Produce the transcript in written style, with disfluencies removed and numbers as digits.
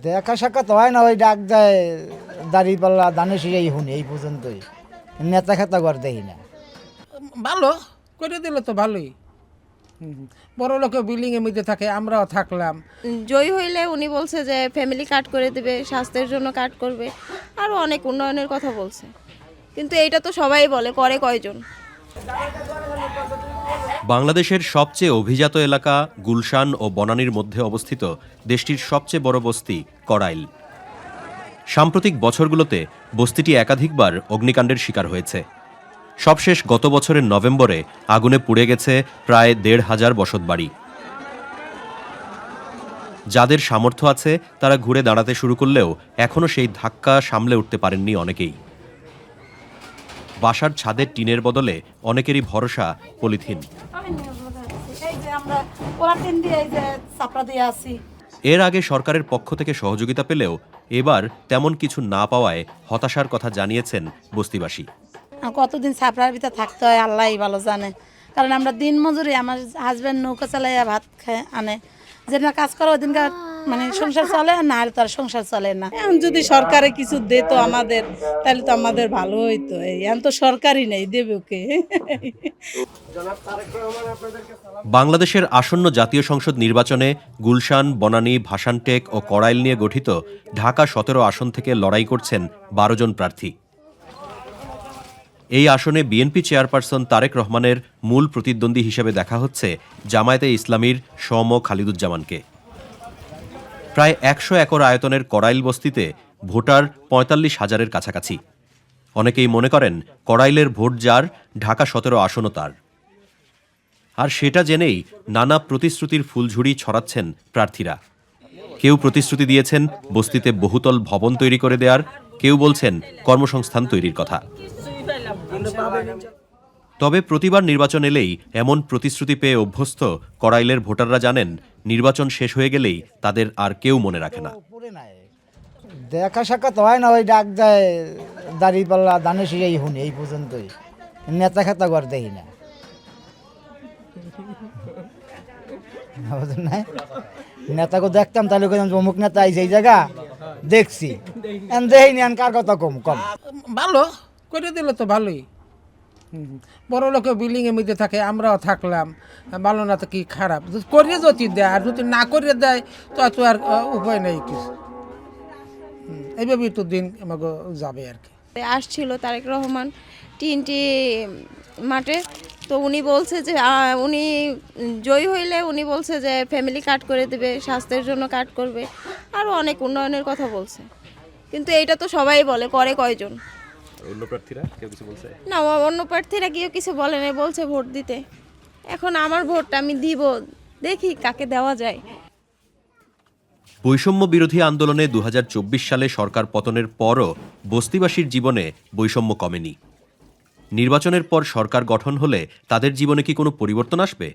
দেখা সাক্ষাৎ হয় না, ওই ডাক দেয় দাঁড়িপাল্লা দানে শিরাই শুনি এই পর্যন্তই। নেতা খেতা করে দেখি না। ভালো করে দিলে তো ভালোই। বড় লোকে বিল্ডিং এর মধ্যে থাকে, আমরাও থাকলাম। জয়ী হইলে উনি বলছে যে ফ্যামিলি কার্ড করে দেবে, স্বাস্থ্যের জন্য কার্ড করবে, আরও অনেক উন্নয়নের কথা বলছে। কিন্তু এইটা তো সবাই বলে, করে কয়জন? বাংলাদেশের সবচেয়ে অভিজাত এলাকা গুলশান ও বনানীর মধ্যে অবস্থিত দেশটির সবচেয়ে বড় বস্তি কড়াইল। সাম্প্রতিক বছরগুলোতে বস্তিটি একাধিকবার অগ্নিকাণ্ডের শিকার হয়েছে। সবশেষ গত বছরের নভেম্বরে আগুনে পুড়ে গেছে প্রায় ১৫০০ বসতবাড়ি। যাদের সামর্থ্য আছে তারা ঘুরে দাঁড়াতে শুরু করলেও এখনও সেই ধাক্কা সামলে উঠতে পারেননি অনেকেই। বাসার ছাদের টিনের বদলে অনেকেরই ভরসা পলিথিন। এর আগে সরকারের পক্ষ থেকে সহযোগিতা পেলেও এবার তেমন কিছু না পাওয়ায় হতাশার কথা জানিয়েছেন বস্তিবাসী। কতদিন ছাপড়ার ভিতরে থাকতে হয় আল্লাহই ভালো জানে, কারণ আমরা দিন মজুরি, আমার হাজব্যান্ড নৌকা চালাইয়া ভাত খায় আনে, যেদিন কাজ করে ওই দিনকার মানে সংসার চলে, না হলে তার সংসার চলে না। এখন যদি সরকারে কিছু দিত আমাদের, তাহলে তো আমাদের ভালো হইতো। এখন তো সরকারই নেই, দেবে কে? বাংলাদেশের আসন্ন জাতীয় সংসদ নির্বাচনে গুলশান, বনানী, ভাসানটেক ও কড়াইল নিয়ে গঠিত ঢাকা ১৭ আসন থেকে লড়াই করছেন ১২ জন প্রার্থী। এই আসনে বিএনপি চেয়ারপারসন তারেক রহমানের মূল প্রতিদ্বন্দ্বী হিসেবে দেখা হচ্ছে জামায়াতে ইসলামীর সম খালিদুজ্জামানকে। প্রায় ১০০ একর আয়তনের কড়াইল বস্তিতে ভোটার ৪৫,০০০-এর কাছাকাছি। অনেকেই মনে করেন কড়াইলের ভোট যার, ঢাকা ১৭ আসনও তার। আর সেটা জেনেই নানা প্রতিশ্রুতির ফুলঝুরি ছড়াচ্ছেন প্রার্থীরা। কেউ প্রতিশ্রুতি দিয়েছেন বস্তিতে বহুতল ভবন তৈরি করে দেওয়ার, কেউ বলছেন কর্মসংস্থান তৈরির কথা। তবে প্রতিবার নির্বাচন এলেই এমন প্রতিশ্রুতি পেয়ে অভ্যস্ত কড়াইলের ভোটাররা জানেন, নির্বাচন শেষ হয়ে গেলেই তাদের আর কেউ মনে রাখে না। দেখা সাক্ষাৎ হয় না, ওই ডাক দেয় দাঁড়িপাল্লা দানে শিরাই শুনি এই পর্যন্তই। নেতা খেতা করে দেখি না। নেতাকে দেখতাম তাহলে অমুক নেতা আইছে এই জায়গা দেখছি, দেখিনি কার কথা কম কম। ভালো করে দিলে তো ভালোই। বড় লোকে বিল্ডিং এর মধ্যে থাকে, আমরাও থাকলাম। ভালো না তো কি খারাপ? করিয়ে যদি দেয়, আর যদি না করিয়ে দেয় তো আর উপায় নেই কিছু। এইভাবেই তো দিন আমাকে যাবে আর কি। আসছিল তারেক রহমান তিনটি মাঠে, তো উনি বলছে যে উনি জয়ী হইলে উনি বলছে যে ফ্যামিলি কার্ড করে দেবে, স্বাস্থ্যের জন্য কার্ড করবে, আরও অনেক উন্নয়নের কথা বলছে। কিন্তু এইটা তো সবাই বলে, করে কয়জন? অন্য প্রার্থীরা কেউ কিছু বলছে না, অন্য প্রার্থীরা কেউ কিছু বলে না, বলছে ভোট দিতে। এখন আমার ভোটটা আমি দিব, দেখি কাকে দেওয়া যায়। বৈষম্য বিরোধী আন্দোলনে ২০২৪ সালে সরকার পতনের পরও বস্তিবাসীর জীবনে বৈষম্য কমেনি। নির্বাচনের পর সরকার গঠন হলে তাদের জীবনে কি কোনো পরিবর্তন আসবে?